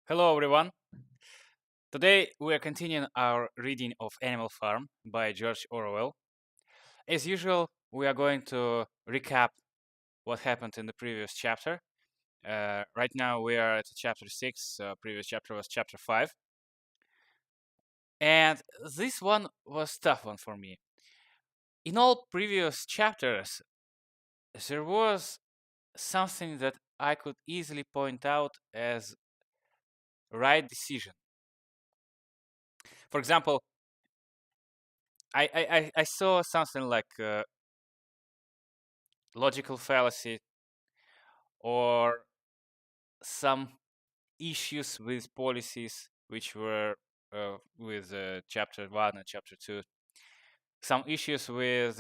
Hello, everyone. Today we are continuing our reading of Animal Farm by George Orwell. As usual, we are going to recap what happened in the previous chapter. Right now we are at chapter 6, previous chapter was chapter 5. And this one was tough one for me. In all previous chapters, there was something that I could easily point out as right decision. For example, I saw something like logical fallacy or some issues with policies which were with chapter 1 and chapter 2, some issues with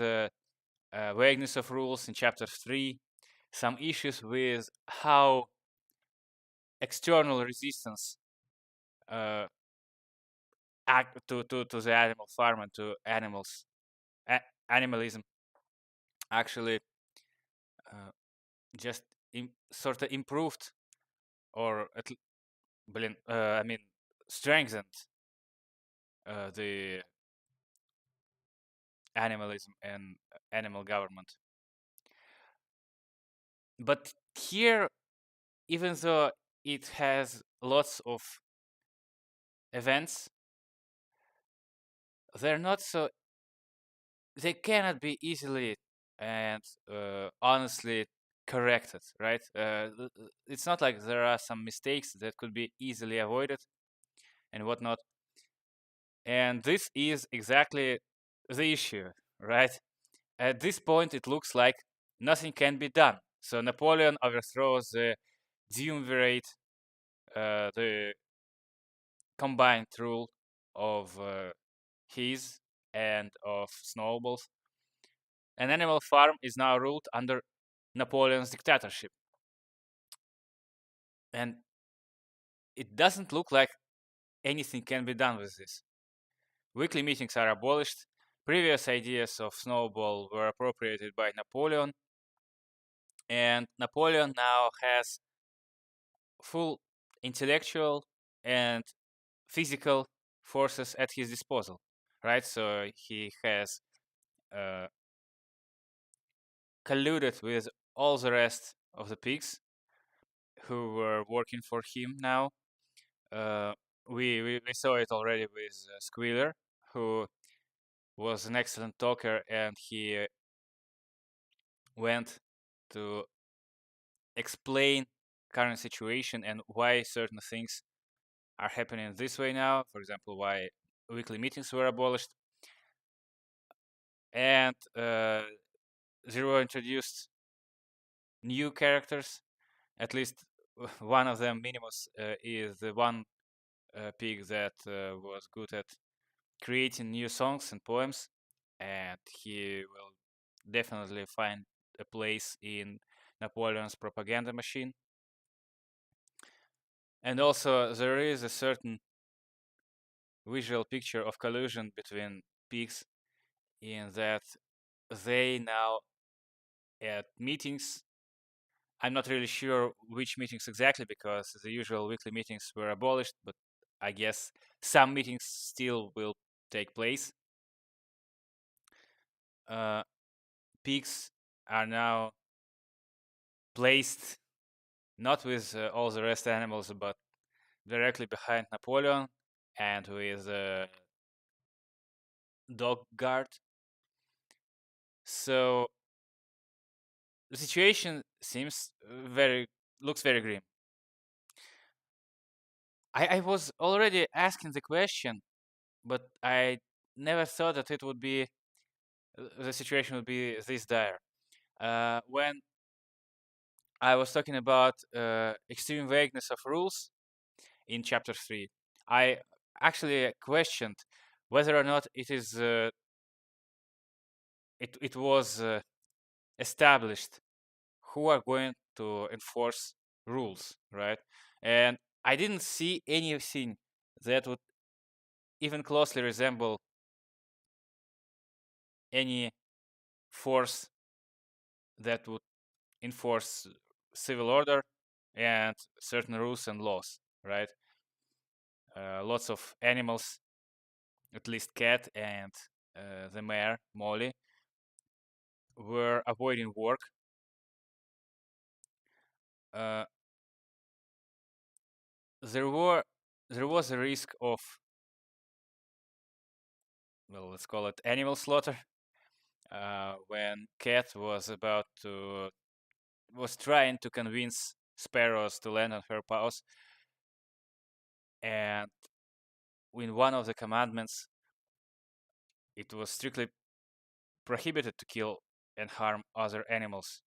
vagueness of rules in chapter 3, some issues with how external resistance uh, act to the animal farm and to animals, animalism actually just sort of improved or I mean strengthened the animalism and animal government. But here, even though it has lots of events, they're not so. They cannot be easily and honestly corrected, right? It's not like there are some mistakes that could be easily avoided and whatnot. And this is exactly the issue, right? At this point, it looks like nothing can be done. So Napoleon overthrows the triumvirate, the combined rule of his and of Snowball's. An animal farm is now ruled under Napoleon's dictatorship. And it doesn't look like anything can be done with this. Weekly meetings are abolished. Previous ideas of Snowball were appropriated by Napoleon. And Napoleon now has full intellectual and physical forces at his disposal, right? So he has colluded with all the rest of the pigs who were working for him now. Uh, we saw it already with Squealer, who was an excellent talker, and he went to explain current situation and why certain things are happening this way now. For example, why weekly meetings were abolished, and there were introduced new characters. At least one of them, Minimus, is the one pig that was good at creating new songs and poems, and he will definitely find a place in Napoleon's propaganda machine. And also, there is a certain visual picture of collusion between pigs in that they now at meetings. I'm not really sure which meetings exactly because the usual weekly meetings were abolished, but I guess some meetings still will take place. Pigs are now placed not with all the rest animals, but directly behind Napoleon and with dog guard. So the situation seems looks very grim. I was already asking the question, but I never thought that it would be the situation would be this dire. When I was talking about extreme vagueness of rules in chapter 3, I actually questioned whether or not it was established who are going to enforce rules, right? And I didn't see anything that would even closely resemble any force that would enforce civil order and certain rules and laws, right? lots of animals, at least cat and the mare Molly, were avoiding work. Uh, there were there was a risk of, well, let's call it animal slaughter, when cat was trying to convince sparrows to land on her paws, and in one of the commandments it was strictly prohibited to kill and harm other animals.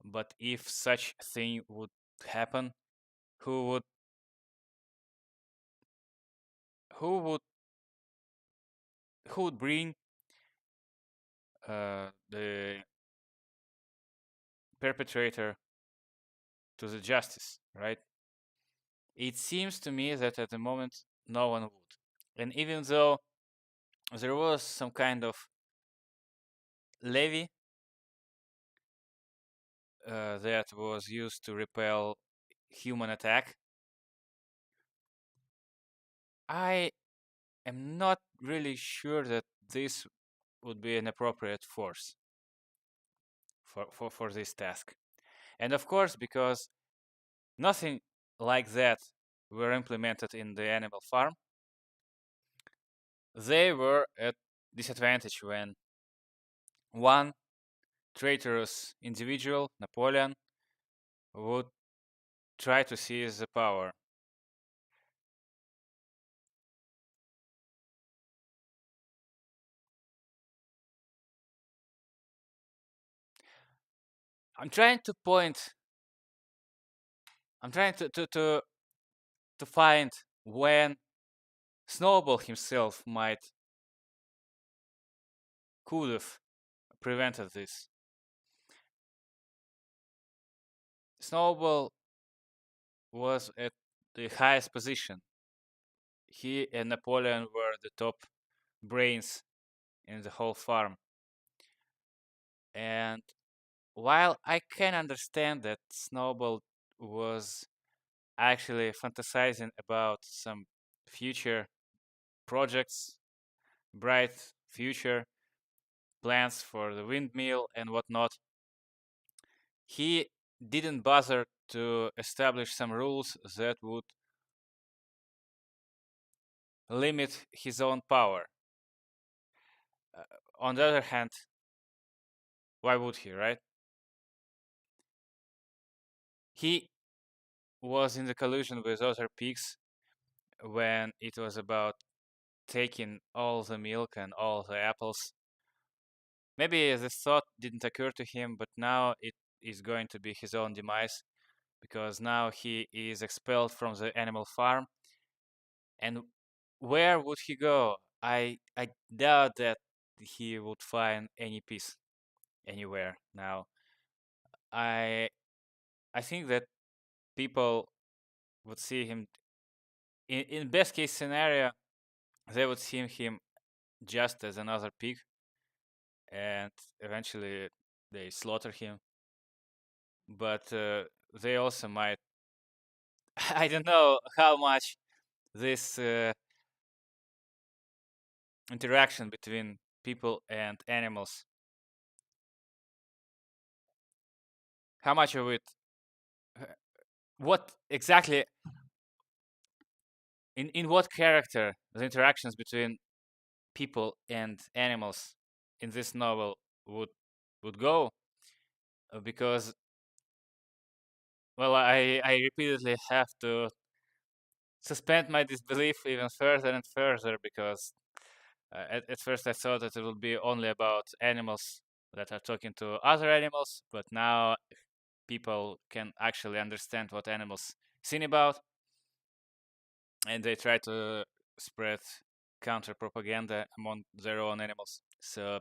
But if such thing would happen, who would who would who would bring the perpetrator to the justice, right? It seems to me that at the moment no one would. And even though there was some kind of levy that was used to repel human attack, I am not really sure that this would be an appropriate force for this task. And of course, because nothing like that were implemented in the animal farm, they were at disadvantage when one traitorous individual, Napoleon, would try to seize the power. I'm trying to point. I'm trying to find when Snowball himself could have prevented this. Snowball was at the highest position. He and Napoleon were the top brains in the whole farm. And while I can understand that Snowball was actually fantasizing about some future projects, bright future plans for the windmill and whatnot, he didn't bother to establish some rules that would limit his own power. Uh, on the other hand, why would he, right? He was in the collusion with other pigs when it was about taking all the milk and all the apples. Maybe the thought didn't occur to him, but now it is going to be his own demise, because now he is expelled from the animal farm. And where would he go? I doubt that he would find any peace anywhere now. I I think that people would see him in best case scenario, they would see him just as another pig, and eventually they slaughter him. But they also might, I don't know how much this interaction between people and animals, how much of it, what exactly, in what character the interactions between people and animals in this novel would go, because, well, I repeatedly have to suspend my disbelief even further and further, because at first I thought that it would be only about animals that are talking to other animals, but now people can actually understand what animals sing about, and they try to spread counter propaganda among their own animals. So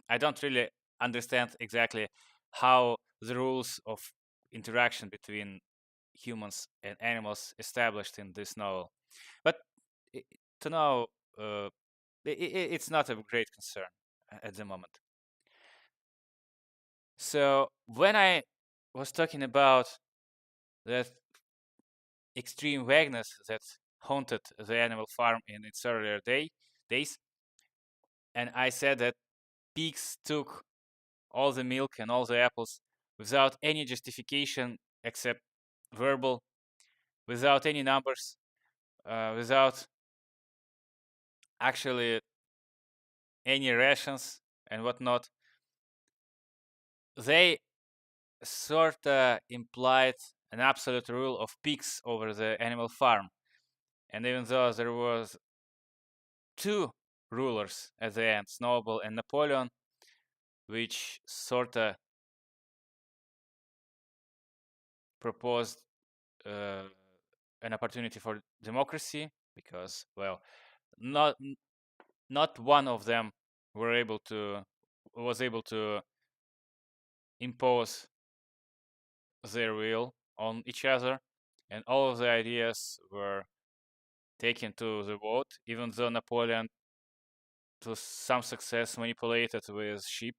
I don't really understand exactly how the rules of interaction between humans and animals established in this novel. But to know, it's not a great concern at the moment. So when I was talking about that extreme vagueness that haunted the animal farm in its earlier days. And I said that pigs took all the milk and all the apples without any justification except verbal, without any numbers, without actually any rations and whatnot. They sort of implied an absolute rule of pigs over the animal farm. And even though there was two rulers at the end, Snowball and Napoleon, which sort of proposed an opportunity for democracy, because, well, not not one of them was able to impose their will on each other, and all of the ideas were taken to the vote, even though Napoleon, to some success, manipulated with sheep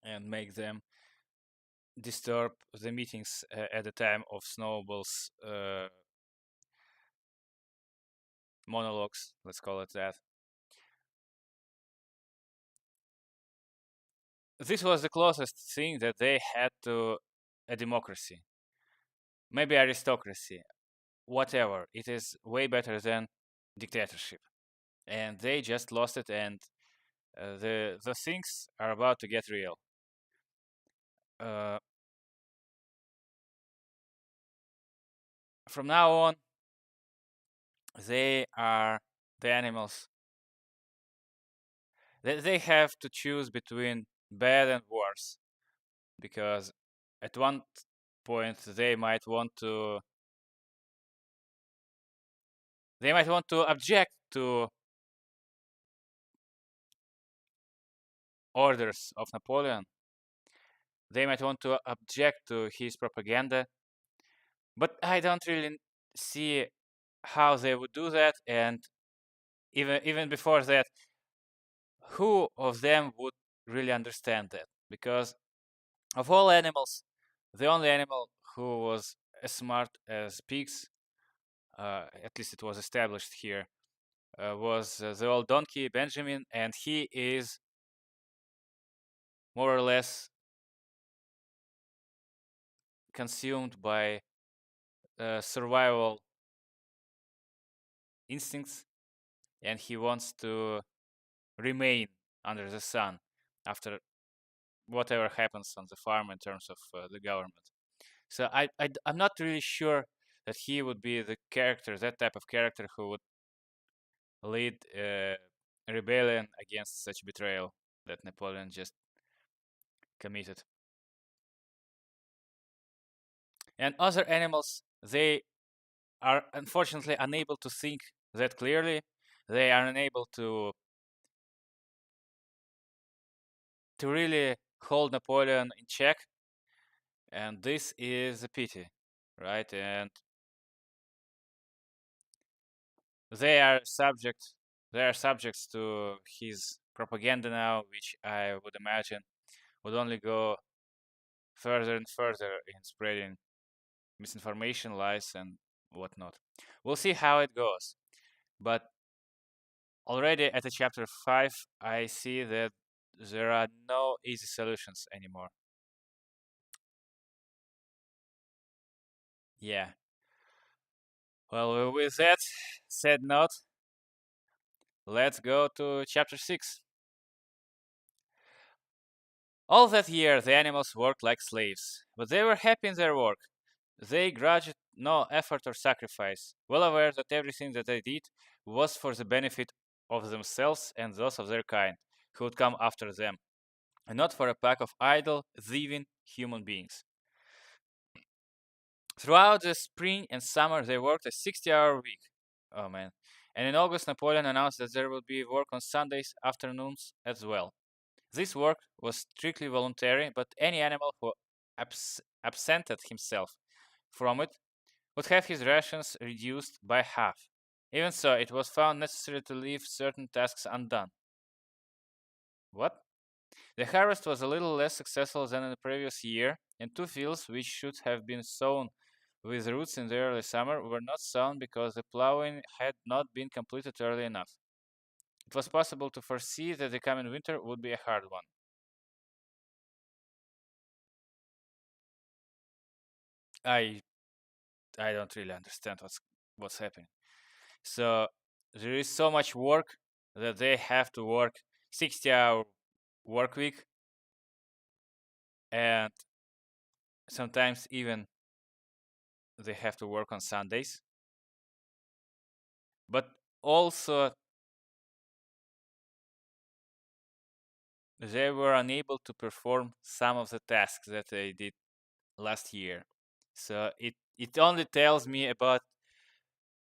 and make them disturb the meetings at the time of Snowball's monologues, let's call it that. This was the closest thing that they had to a democracy. Maybe aristocracy, whatever. It is way better than dictatorship. And they just lost it, and the things are about to get real. From now on, they are the animals. They have to choose between bad and worse, because at one point they might want to object to orders of Napoleon. They might want to object to his propaganda, but I don't really see how they would do that. And even before that, who of them would really understand that? Because of all animals, the only animal who was as smart as pigs, at least it was established here, was the old donkey Benjamin, and he is more or less consumed by survival instincts, and he wants to remain under the sun after whatever happens on the farm in terms of the government. So I'm not really sure that he would be the character, that type of character who would lead a rebellion against such betrayal that Napoleon just committed. And other animals, they are unfortunately unable to think that clearly. They are unable to really hold Napoleon in check, and this is a pity, right? And they are subjects to his propaganda now, which I would imagine would only go further and further in spreading misinformation, lies, and whatnot. We'll see how it goes. But already at the chapter 5, I see that there are no easy solutions anymore. Yeah. Well, with that said note, let's go to chapter 6. All that year the animals worked like slaves, but they were happy in their work. They grudged no effort or sacrifice, well aware that everything that they did was for the benefit of themselves and those of their kind who would come after them, and not for a pack of idle, thieving human beings. Throughout the spring and summer, they worked a 60-hour week. Oh man. And in August, Napoleon announced that there would be work on Sundays afternoons as well. This work was strictly voluntary, but any animal who absented himself from it would have his rations reduced by half. Even so, it was found necessary to leave certain tasks undone. What? The harvest was a little less successful than in the previous year, and two fields which should have been sown with roots in the early summer were not sown because the plowing had not been completed early enough. It was possible to foresee that the coming winter would be a hard one. I I don't really understand what's happening. So there is so much work that they have to work 60-hour work week, and sometimes even they have to work on Sundays. But also they were unable to perform some of the tasks that they did last year. So it only tells me about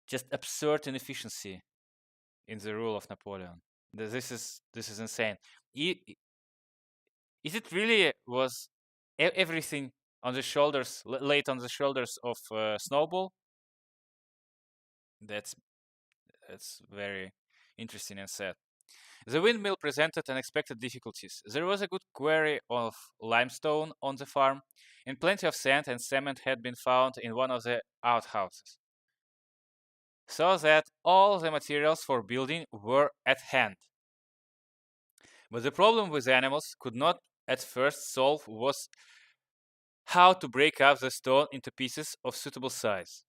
just absurd inefficiency in the rule of Napoleon. This is insane. Is it really was everything on the shoulders, laid on the shoulders of Snowball? That's that's very interesting and sad. The windmill presented unexpected difficulties. There was a good quarry of limestone on the farm, and plenty of sand and cement had been found in one of the outhouses, so that all the materials for building were at hand. But the problem with animals could not at first solve was how to break up the stone into pieces of suitable size.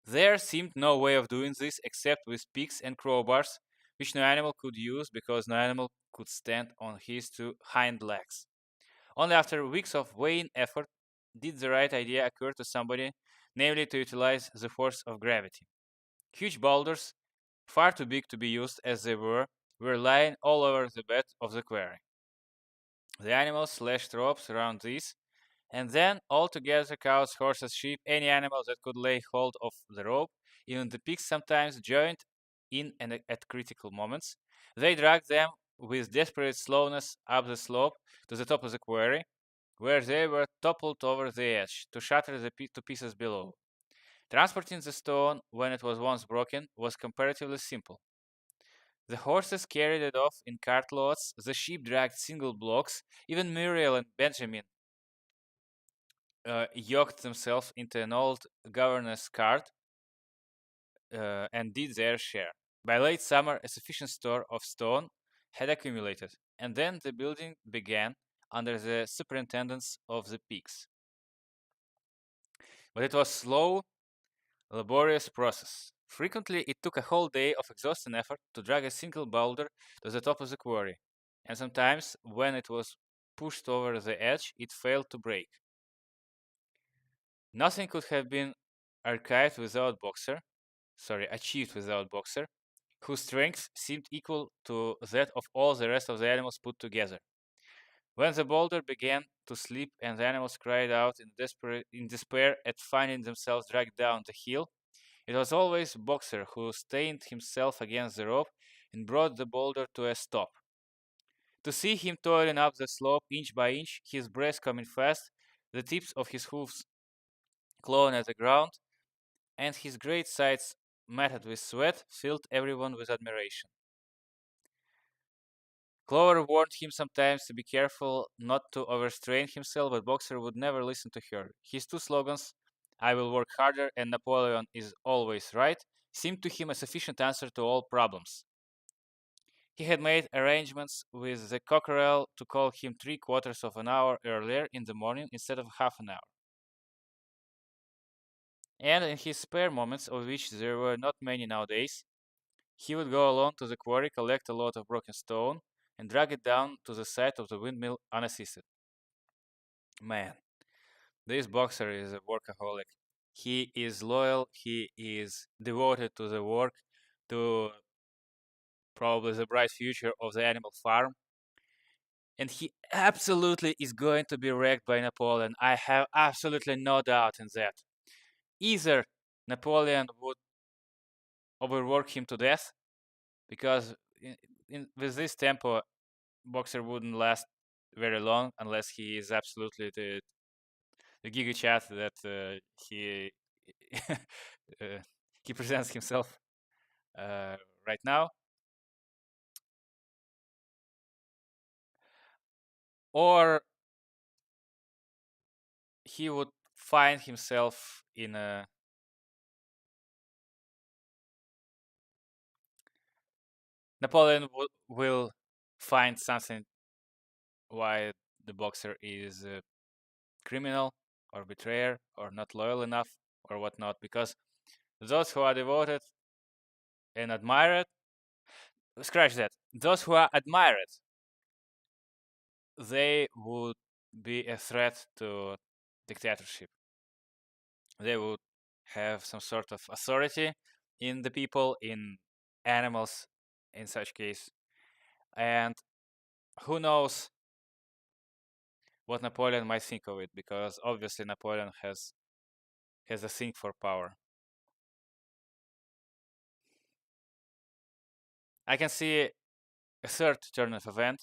There seemed no way of doing this except with picks and crowbars, which no animal could use because no animal could stand on his two hind legs. Only after weeks of vain effort did the right idea occur to somebody, namely to utilize the force of gravity. Huge boulders, far too big to be used as they were lying all over the bed of the quarry. The animals slashed ropes around these, and then all together cows, horses, sheep, any animal that could lay hold of the rope, even the pigs sometimes joined in and at critical moments. They dragged them with desperate slowness up the slope to the top of the quarry, where they were toppled over the edge to shatter to pieces below. Transporting the stone when it was once broken was comparatively simple. The horses carried it off in cartloads, the sheep dragged single blocks, even Muriel and Benjamin yoked themselves into an old governess cart and did their share. By late summer, a sufficient store of stone had accumulated, and then the building began under the superintendence of the pigs. But it was slow, laborious process. Frequently, it took a whole day of exhausting effort to drag a single boulder to the top of the quarry, and sometimes, when it was pushed over the edge, it failed to break. Nothing could have been achieved without Boxer, whose strength seemed equal to that of all the rest of the animals put together. When the boulder began to slip and the animals cried out in despair at finding themselves dragged down the hill, it was always Boxer who strained himself against the rope and brought the boulder to a stop. To see him toiling up the slope inch by inch, his breath coming fast, the tips of his hoofs clawing at the ground, and his great sides matted with sweat, filled everyone with admiration. Clover warned him sometimes to be careful not to overstrain himself, but Boxer would never listen to her. His two slogans, I will work harder and Napoleon is always right, seemed to him a sufficient answer to all problems. He had made arrangements with the cockerel to call him 3/4 of an hour earlier in the morning instead of half an hour. And in his spare moments, of which there were not many nowadays, he would go alone to the quarry, collect a lot of broken stone, and drag it down to the site of the windmill unassisted. Man, this boxer is a workaholic. He is loyal, he is devoted to the work, to probably the bright future of the animal farm, and he absolutely is going to be wrecked by Napoleon. I have absolutely no doubt in that. Either Napoleon would overwork him to death, because with this tempo, Boxer wouldn't last very long unless he is absolutely the giga chat that he uh, he presents himself right now, or he would find himself in a Napoleon will find something why the boxer is a criminal or betrayer or not loyal enough or whatnot, because those who are devoted and admire it, scratch that, those who are admired, they would be a threat to dictatorship. They would have some sort of authority in the people, in animals, in such case. And who knows what Napoleon might think of it, because obviously Napoleon has a thing for power. I can see a third turn of event.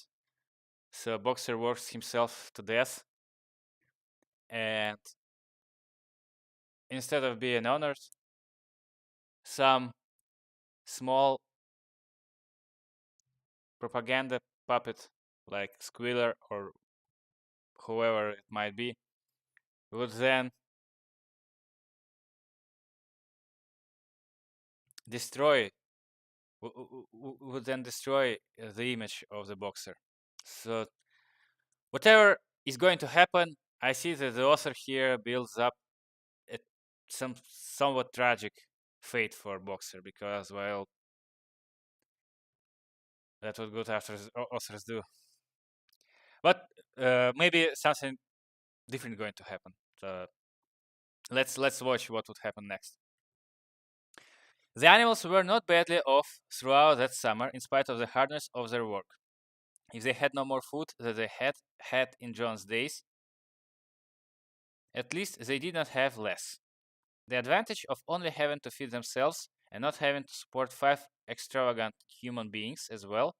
So Boxer works himself to death, and instead of being honored, some small propaganda puppet like Squealer or whoever it might be would then destroy the image of the boxer. So whatever is going to happen, I see that the author here builds up a somewhat tragic fate for boxer, because, well, that's what good authors do. But maybe something different going to happen. So let's watch what would happen next. The animals were not badly off throughout that summer, in spite of the hardness of their work. If they had no more food than they had had in John's days, at least they did not have less. The advantage of only having to feed themselves and not having to support 5 extravagant human beings as well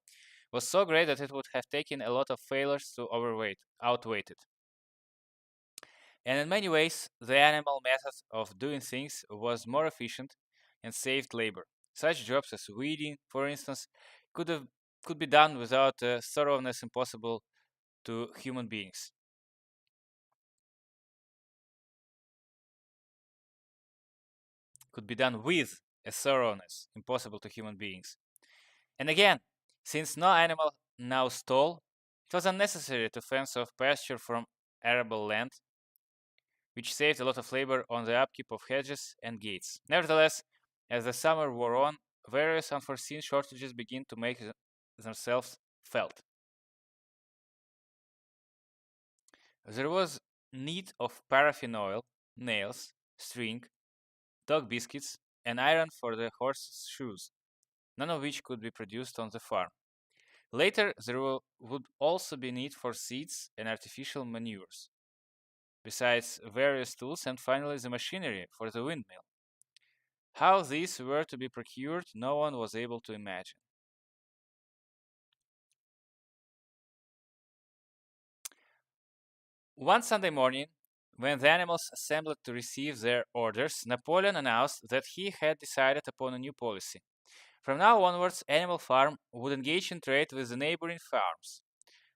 was so great that it would have taken a lot of failures to outweigh it. And in many ways, the animal method of doing things was more efficient and saved labor. Such jobs as weeding, for instance, could be done without a thoroughness impossible to human beings. Could be done with a thoroughness impossible to human beings. And again, since no animal now stole, it was unnecessary to fence off pasture from arable land, which saved a lot of labor on the upkeep of hedges and gates. Nevertheless, as the summer wore on, various unforeseen shortages began to make themselves felt. There was need of paraffin oil, nails, string, dog biscuits, and iron for the horses' shoes, none of which could be produced on the farm. Later, there would also be need for seeds and artificial manures, besides various tools, and finally the machinery for the windmill. How these were to be procured, no one was able to imagine. One Sunday morning, when the animals assembled to receive their orders, Napoleon announced that he had decided upon a new policy. From now onwards, Animal Farm would engage in trade with the neighboring farms.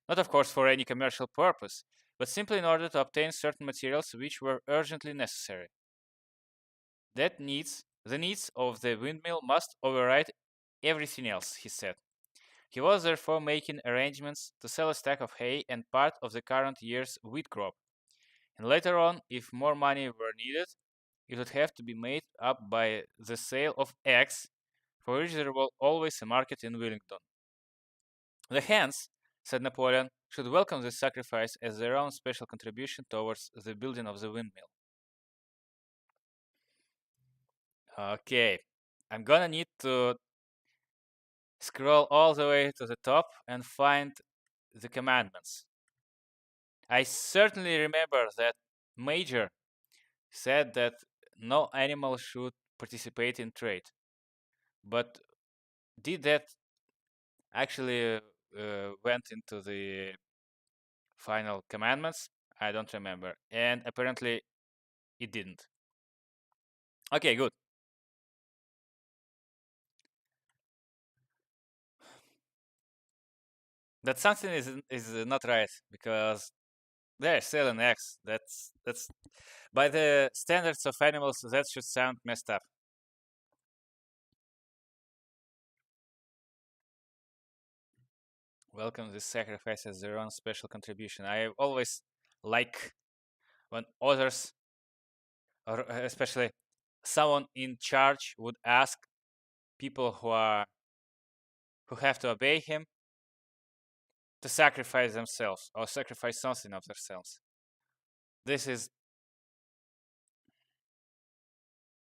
Not, of course, for any commercial purpose, but simply in order to obtain certain materials which were urgently necessary. The needs of the windmill must override everything else, he said. He was therefore making arrangements to sell a stack of hay and part of the current year's wheat crop, and later on, if more money were needed, it would have to be made up by the sale of eggs, for which there was always a market in Wellington. The hens, said Napoleon, should welcome this sacrifice as their own special contribution towards the building of the windmill. Okay, I'm gonna need to scroll all the way to the top and find the commandments. I certainly remember that Major said that no animal should participate in trade. But did that actually went into the final commandments? I don't remember. And apparently it didn't. Okay, good. That something is not right, because They're selling eggs. That's by the standards of animals. That should sound messed up. Welcome. This sacrifice as their own special contribution. I always like when others, or especially someone in charge, would ask people who have to obey him to sacrifice themselves or sacrifice something of themselves. This is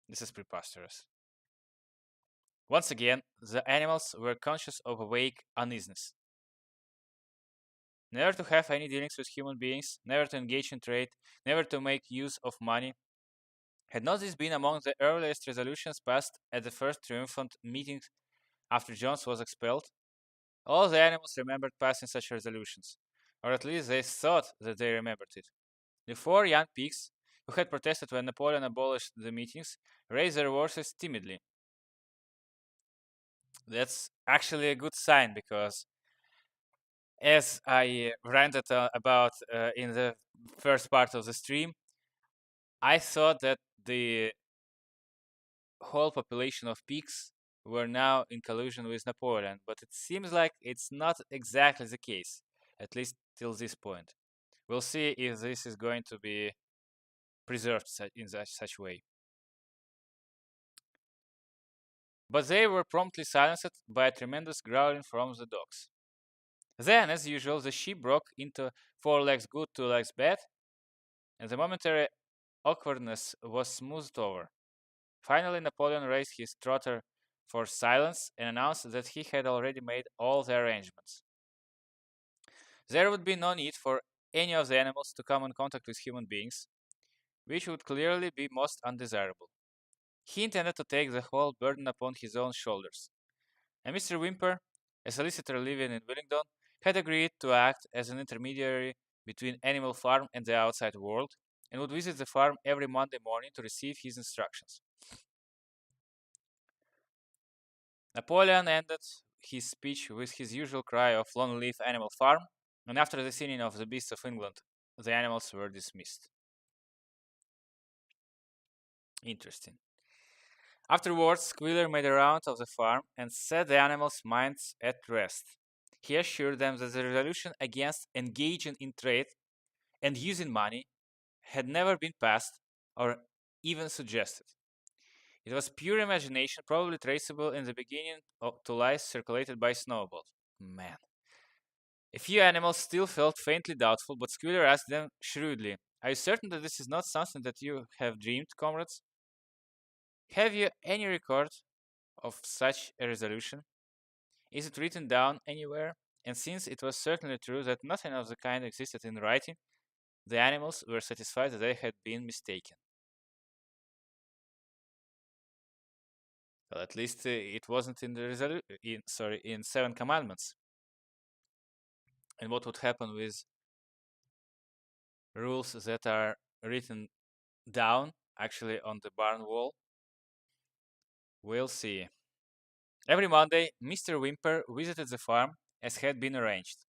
this is preposterous. Once again, the animals were conscious of a vague uneasiness. Never to have any dealings with human beings, never to engage in trade, never to make use of money. Had not this been among the earliest resolutions passed at the first triumphant meeting after Jones was expelled? All the animals remembered passing such resolutions, or at least they thought that they remembered it. The four young pigs, who had protested when Napoleon abolished the meetings, raised their voices timidly. That's actually a good sign because, as I ranted about in the first part of the stream, I thought that the whole population of pigs were now in collusion with Napoleon, but it seems like it's not exactly the case, at least till this point. We'll see if this is going to be preserved in such way. But they were promptly silenced by a tremendous growling from the dogs. Then, as usual, the sheep broke into 4 legs good, 2 legs bad, and the momentary awkwardness was smoothed over. Finally, Napoleon raised his trotter for silence and announced that he had already made all the arrangements. There would be no need for any of the animals to come in contact with human beings, which would clearly be most undesirable. He intended to take the whole burden upon his own shoulders. And Mr. Wimper, a solicitor living in Willingdon, had agreed to act as an intermediary between Animal Farm and the outside world, and would visit the farm every Monday morning to receive his instructions. Napoleon ended his speech with his usual cry of "Long live Animal Farm," and after the singing of the Beasts of England, the animals were dismissed. Interesting. Afterwards, Squealer made a round of the farm and set the animals' minds at rest. He assured them that the resolution against engaging in trade and using money had never been passed or even suggested. It was pure imagination, probably traceable in the beginning to lies circulated by Snowball. Man. A few animals still felt faintly doubtful, but Squealer asked them shrewdly, "Are you certain that this is not something that you have dreamed, comrades? Have you any record of such a resolution? Is it written down anywhere?" And since it was certainly true that nothing of the kind existed in writing, the animals were satisfied that they had been mistaken. Well, at least it wasn't in the in Seven Commandments. And what would happen with rules that are written down, actually on the barn wall? We'll see. Every Monday, Mr. Wimper visited the farm as had been arranged.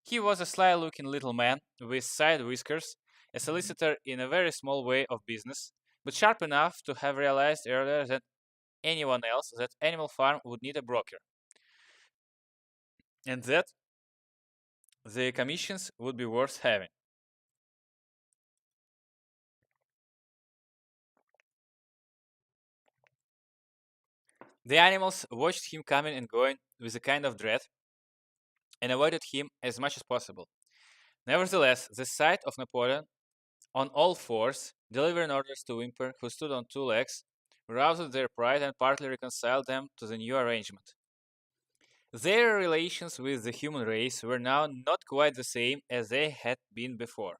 He was a sly-looking little man with side whiskers, a solicitor in a very small way of business, but sharp enough to have realized earlier than anyone else that Animal Farm would need a broker, and that the commissions would be worth having. The animals watched him coming and going with a kind of dread and avoided him as much as possible. Nevertheless, the sight of Napoleon on all fours, delivering orders to Wimper, who stood on 2 legs, roused their pride and partly reconciled them to the new arrangement. Their relations with the human race were now not quite the same as they had been before.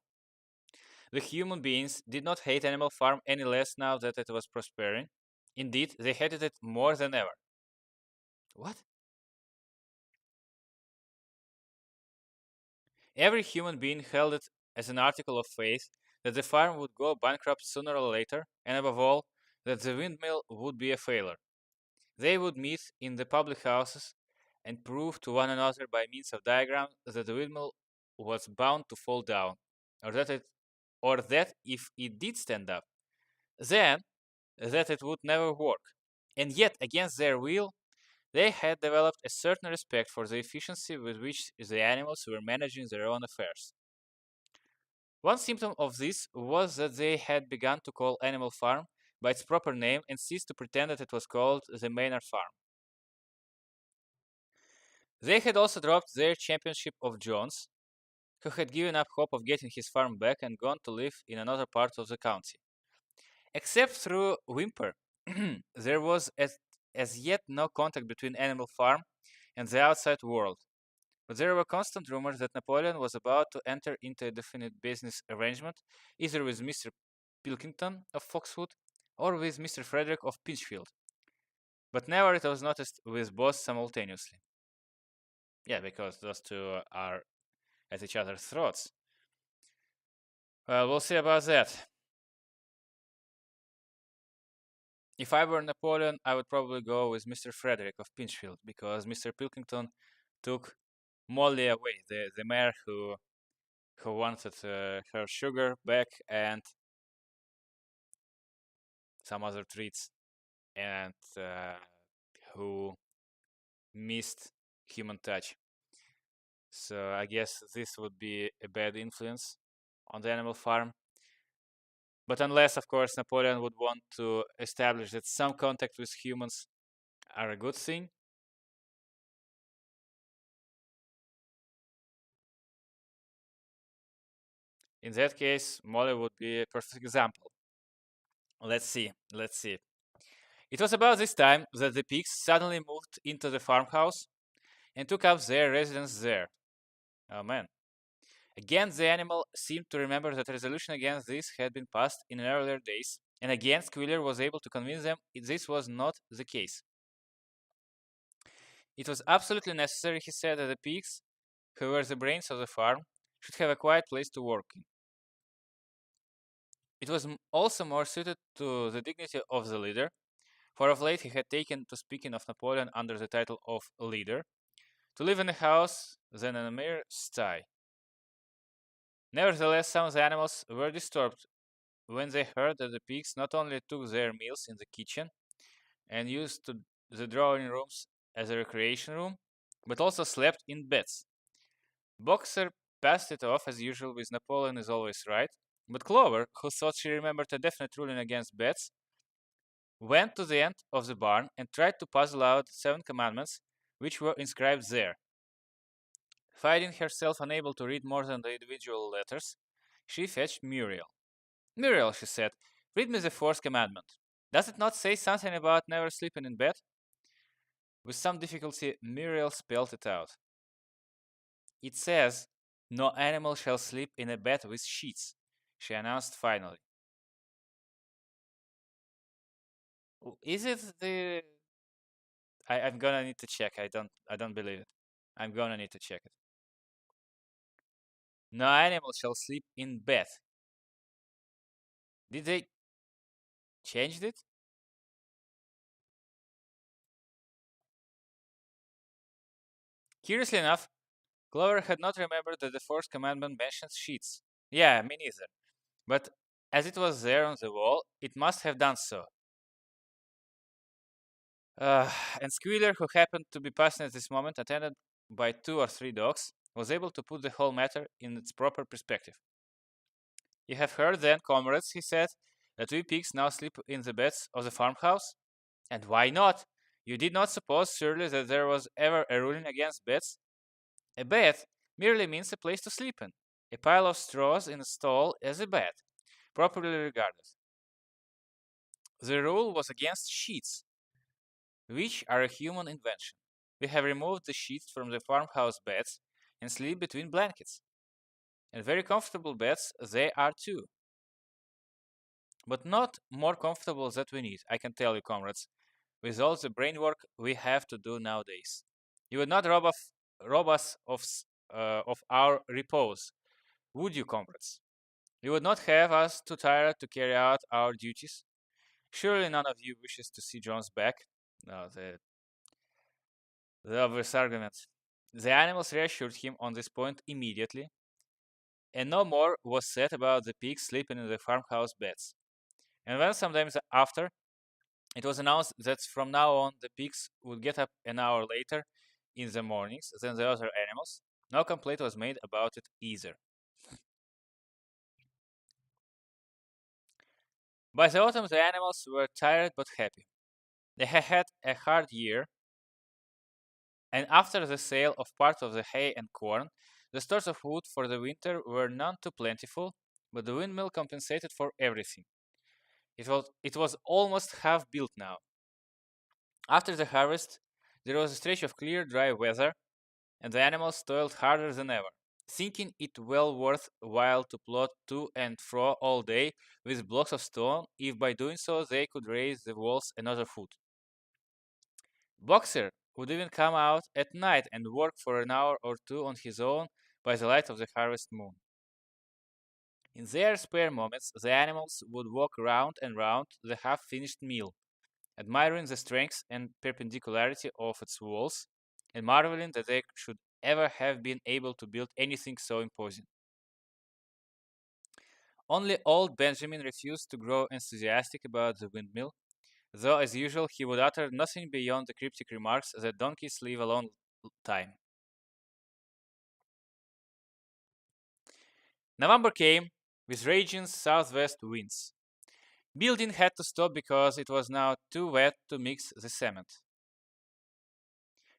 The human beings did not hate Animal Farm any less now that it was prospering. Indeed, they hated it more than ever. What? Every human being held it as an article of faith that the farm would go bankrupt sooner or later, and above all, that the windmill would be a failure. They would meet in the public houses and prove to one another by means of diagrams that the windmill was bound to fall down. or that if it did stand up, then that it would never work. And yet, against their will, they had developed a certain respect for the efficiency with which the animals were managing their own affairs. One symptom of this was that they had begun to call Animal Farm by its proper name and ceased to pretend that it was called the Manor Farm. They had also dropped their championship of Jones, who had given up hope of getting his farm back and gone to live in another part of the county. Except through Whimper, there was as yet no contact between Animal Farm and the outside world, but there were constant rumors that Napoleon was about to enter into a definite business arrangement, either with Mr. Pilkington of Foxwood or with Mr. Frederick of Pinchfield, but never it was noticed with both simultaneously. Yeah, because those two are at each other's throats. Well, we'll see about that. If I were Napoleon, I would probably go with Mr. Frederick of Pinchfield, because Mr. Pilkington took Molly away, the mare who wanted her sugar back and some other treats, and who missed human touch. So I guess this would be a bad influence on the Animal Farm. But unless, of course, Napoleon would want to establish that some contact with humans are a good thing. In that case, Molly would be a perfect example. Let's see. It was about this time that the pigs suddenly moved into the farmhouse and took up their residence there. Oh man. Again, the animal seemed to remember that a resolution against this had been passed in earlier days, and again Squealer was able to convince them this was not the case. It was absolutely necessary, he said, that the pigs, who were the brains of the farm, should have a quiet place to work in. It was also more suited to the dignity of the leader, for of late he had taken to speaking of Napoleon under the title of leader, to live in a house than in a mere sty. Nevertheless, some of the animals were disturbed when they heard that the pigs not only took their meals in the kitchen and used the drawing rooms as a recreation room, but also slept in beds. Boxer passed it off as usual with Napoleon is always right, but Clover, who thought she remembered a definite ruling against beds, went to the end of the barn and tried to puzzle out the 7 commandments which were inscribed there. Finding herself unable to read more than the individual letters, she fetched Muriel. Muriel, she said, read me the 4th commandment. Does it not say something about never sleeping in bed? With some difficulty, Muriel spelled it out. It says, no animal shall sleep in a bed with sheets, she announced finally. Is it the... I'm gonna need to check. I don't believe it. I'm gonna need to check it. No animal shall sleep in bed. Did they change it? Curiously enough, Clover had not remembered that the 4th commandment mentions sheets. Yeah, me neither. But as it was there on the wall, it must have done so. And Squealer, who happened to be passing at this moment, attended by 2 or 3 dogs, was able to put the whole matter in its proper perspective. You have heard then, comrades, he said, that we pigs now sleep in the beds of the farmhouse? And why not? You did not suppose, surely, that there was ever a ruling against beds? A bed merely means a place to sleep in. A pile of straws in a stall is a bed, properly regarded. The rule was against sheets, which are a human invention. We have removed the sheets from the farmhouse beds and sleep between blankets. And very comfortable beds they are too. But not more comfortable than we need, I can tell you, comrades, with all the brain work we have to do nowadays. You would not rob us of our repose, would you, comrades? You would not have us too tired to carry out our duties? Surely none of you wishes to see Jones back? No, the obvious argument. The animals reassured him on this point immediately, and no more was said about the pigs sleeping in the farmhouse beds. And when sometimes after, it was announced that from now on the pigs would get up an hour later in the mornings than the other animals, no complaint was made about it either. By the autumn, the animals were tired but happy. They had had a hard year, and after the sale of part of the hay and corn, the stores of wood for the winter were none too plentiful, but the windmill compensated for everything. It was almost half built now. After the harvest, there was a stretch of clear, dry weather, and the animals toiled harder than ever, thinking it well worth while to plod to and fro all day with blocks of stone, if by doing so they could raise the walls another foot. Boxer would even come out at night and work for an hour or two on his own by the light of the harvest moon. In their spare moments, the animals would walk round and round the half-finished mill, admiring the strength and perpendicularity of its walls, and marveling that they should ever have been able to build anything so imposing. Only old Benjamin refused to grow enthusiastic about the windmill, though as usual he would utter nothing beyond the cryptic remarks that donkeys live a long time. November came with raging southwest winds. Building had to stop because it was now too wet to mix the cement.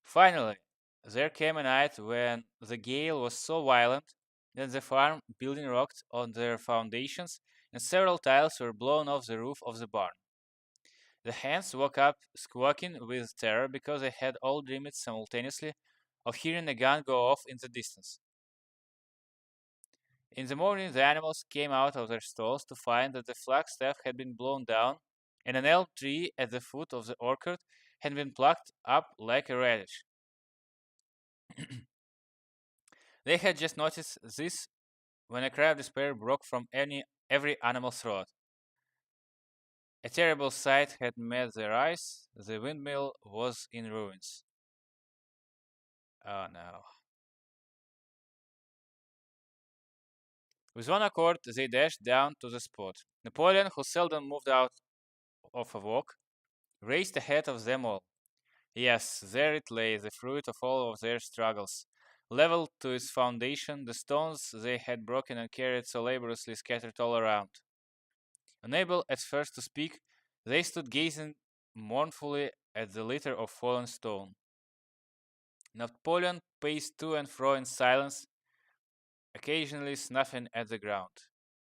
Finally, there came a night when the gale was so violent that the farm building rocked on their foundations and several tiles were blown off the roof of the barn. The hens woke up squawking with terror because they had all dreamed simultaneously of hearing a gun go off in the distance. In the morning, the animals came out of their stalls to find that the flagstaff had been blown down and an elm tree at the foot of the orchard had been plucked up like a radish. They had just noticed this when a cry of despair broke from every animal's throat. A terrible sight had met their eyes. The windmill was in ruins. Oh no. With one accord, they dashed down to the spot. Napoleon, who seldom moved out of a walk, raced ahead of them all. Yes, there it lay, the fruit of all of their struggles. Leveled to its foundation, the stones they had broken and carried so laboriously scattered all around. Unable at first to speak, they stood gazing mournfully at the litter of fallen stone. Napoleon paced to and fro in silence, occasionally snuffing at the ground.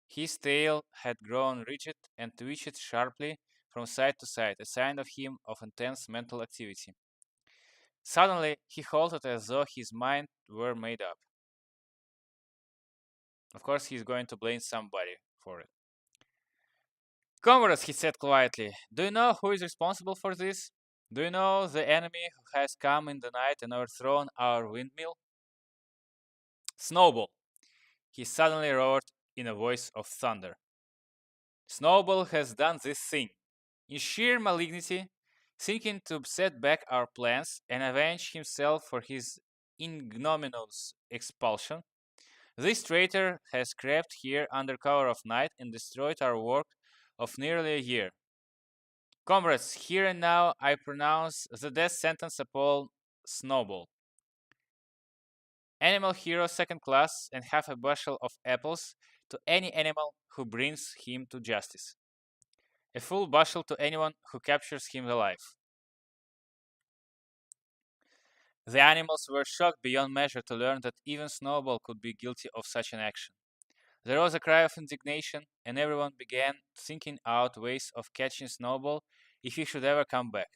His tail had grown rigid and twitched sharply from side to side, a sign of him of intense mental activity. Suddenly, he halted as though his mind were made up. Of course, he's going to blame somebody for it. Comrades, he said quietly, do you know who is responsible for this? Do you know the enemy who has come in the night and overthrown our windmill? Snowball, he suddenly roared in a voice of thunder. Snowball has done this thing. In sheer malignity, thinking to set back our plans and avenge himself for his ignominious expulsion, this traitor has crept here under cover of night and destroyed our work of nearly a year. Comrades, here and now I pronounce the death sentence upon Snowball. Animal hero second class and half a bushel of apples to any animal who brings him to justice. A full bushel to anyone who captures him alive. The animals were shocked beyond measure to learn that even Snowball could be guilty of such an action. There was a cry of indignation, and everyone began thinking out ways of catching Snowball if he should ever come back.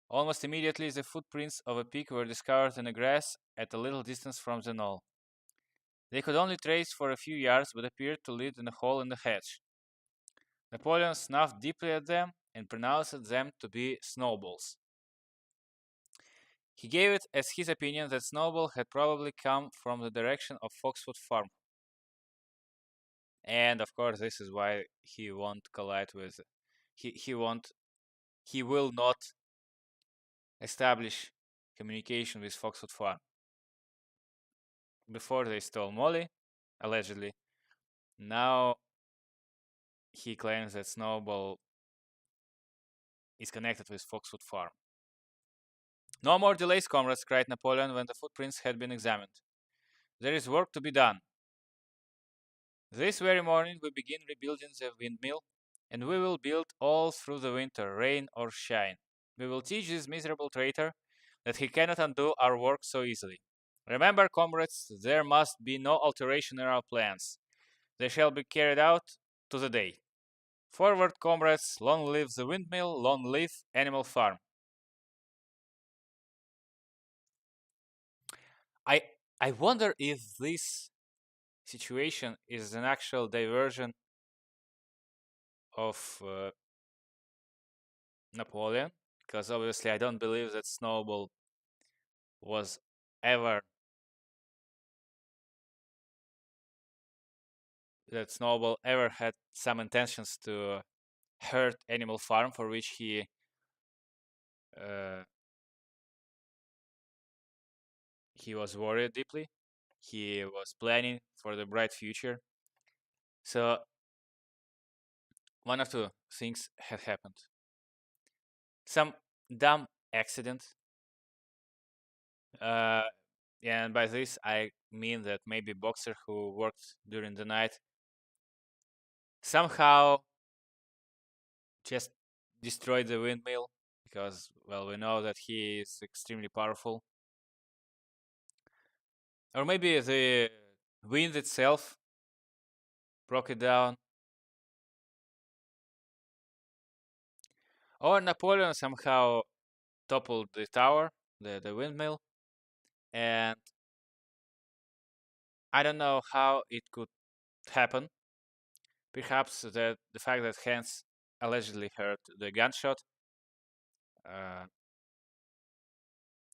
Almost immediately, the footprints of a pig were discovered in the grass at a little distance from the knoll. They could only trace for a few yards, but appeared to lead in a hole in the hedge. Napoleon snuffed deeply at them and pronounced them to be Snowballs. He gave it as his opinion that Snowball had probably come from the direction of Foxwood Farm. And of course, this is why he won't collide with. He will not establish communication with Foxwood Farm. Before they stole Molly, allegedly. Now he claims that Snowball is connected with Foxwood Farm. No more delays, comrades, cried Napoleon when the footprints had been examined. There is work to be done. This very morning we begin rebuilding the windmill, and we will build all through the winter, rain or shine. We will teach this miserable traitor that he cannot undo our work so easily. Remember, comrades, there must be no alteration in our plans. They shall be carried out to the day. Forward, comrades, long live the windmill, long live Animal Farm. I I wonder if this situation is an actual diversion of Napoleon, because obviously I don't believe that Snowball was ever had some intentions to hurt Animal Farm, for which uh, he was worried deeply. He was planning for the bright future. So one of two things had happened: some dumb accident, uh, and by this I mean that maybe Boxer, who worked during the night, somehow just destroyed the windmill, because, well, we know that he is extremely powerful. Or maybe the wind itself broke it down. Or Napoleon somehow toppled the tower, the windmill, and I don't know how it could happen. Perhaps the fact that Hans allegedly heard the gunshot, uh,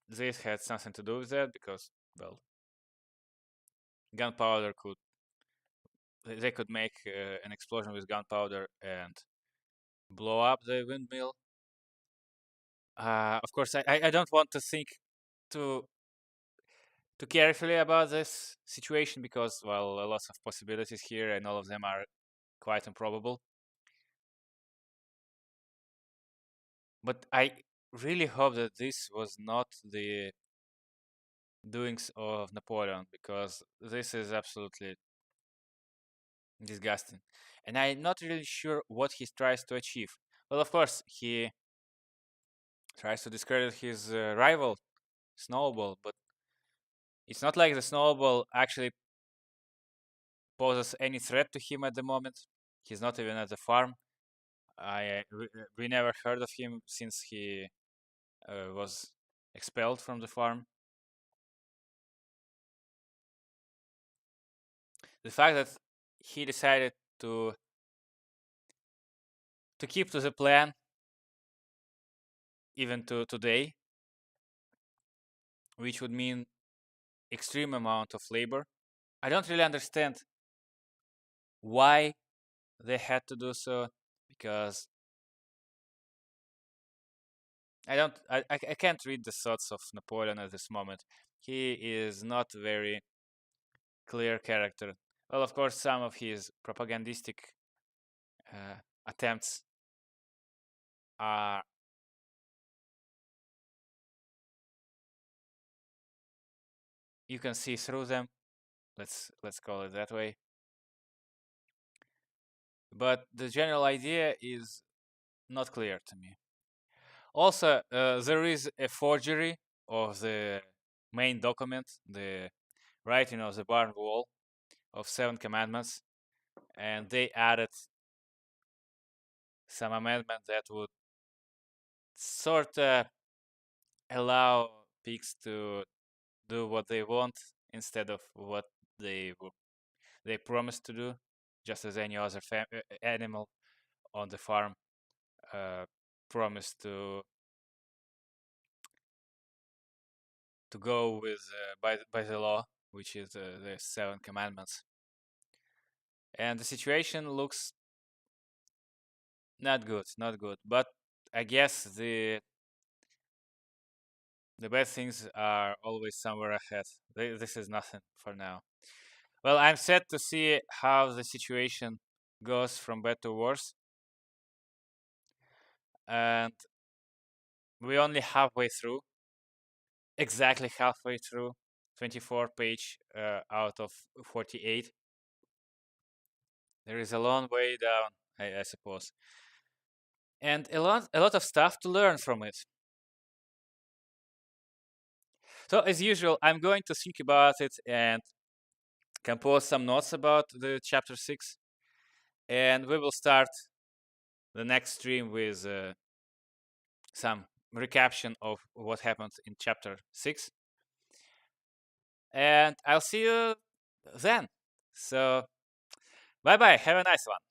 this had something to do with that, because, well, gunpowder could they could make an explosion with gunpowder and blow up the windmill. Of course, I don't want to think too too carefully about this situation, because, well, a lot of possibilities here and all of them are quite improbable. But I really hope that this was not the doings of Napoleon, because this is absolutely disgusting. And I'm not really sure what he tries to achieve. Well, of course, he tries to discredit his rival, Snowball, but it's not like the Snowball actually poses any threat to him at the moment. He's not even at the farm. We never heard of him since he was expelled from the farm. The fact that he decided to keep to the plan even to today, which would mean extreme amount of labor. I don't really understand why they had to do so, because I can't read the thoughts of Napoleon at this moment. He is not very clear character. Well, of course, some of his propagandistic attempts are you can see through them. Let's call it that way. But the general idea is not clear to me. Also, there is a forgery of the main document, the writing of the barn wall of 7 commandments, and they added some amendment that would sort of allow pigs to do what they want instead of what they promised to do, just as any other animal on the farm promised to go with by the law, which is the 7 commandments. And the situation looks not good, not good. But I guess the bad things are always somewhere ahead. This is nothing for now. Well, I'm sad to see how the situation goes from bad to worse. And we're only halfway through, exactly halfway through, 24 page out of 48. There is a long way down, I suppose. And a lot of stuff to learn from it. So as usual, I'm going to think about it and compose some notes about the chapter 6. And we will start the next stream with some recaption of what happened in chapter 6. And I'll see you then. So bye bye. Have a nice one.